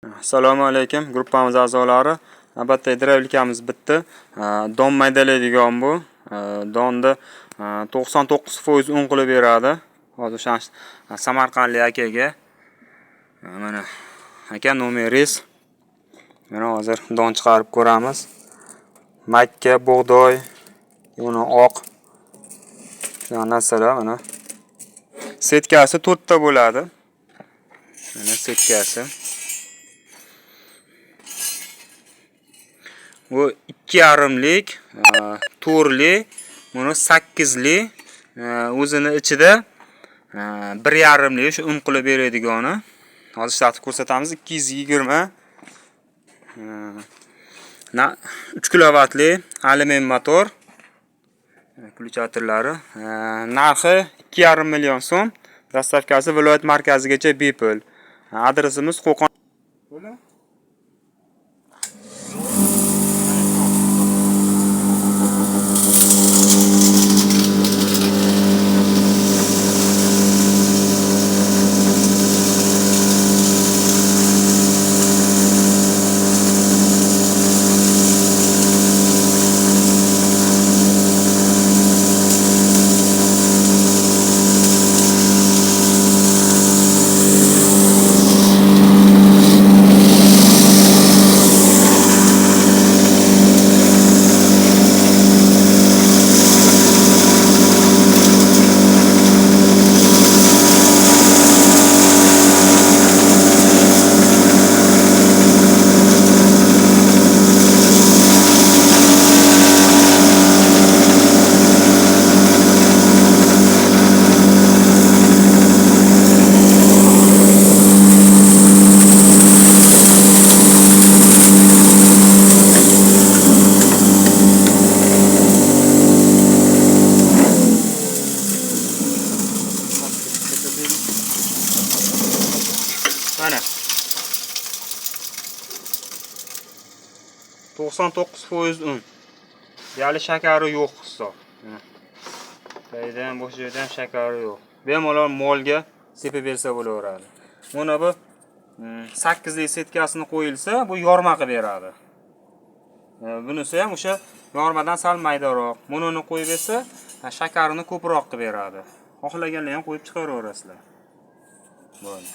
Assalomu alaykum, gruppamiz a'zolari. Albatta gidravlikamiz bitdi. Don maydalaydigan bu. Donni 99% un qilib beradi. Hozir o'sha Samarqandlik akaga. Mana aka nomeringiz. Mana hozir don chiqarib ko'ramiz. Makka, bug'doy, uni oq. Shu narsalar mana. Setkasi 4 ta bo'ladi. Mana setkasi. Bu 2,5lik, to'rli, buni 8li, o'zini ichida 1,5lik shu un qilib beradigani. Hozir ishlatib ko'rsatamiz. 220 3 kilovatli alyumin motor. Akumulyatorlari. Narxi 2,5 million so'm. Dastavkasi viloyat markazigacha bepul. Adresimiz Qo'qon. Mana 99% un. Yali shakari yo'q hisob. Qaydan bosh joydan shakari yo'q. Bemalol molga sepib bersa bo'laveradi. Mana bu 8lik setkasini qo'yilsa, bu yorma qilib beradi. Bunisi ham o'sha yormadan sal maydaroq. Bunini qo'yib bersa, shakarini ko'proq qilib beradi. Xohlaganlar ham qo'yib chiqaraverasizlar. Bo'ldi.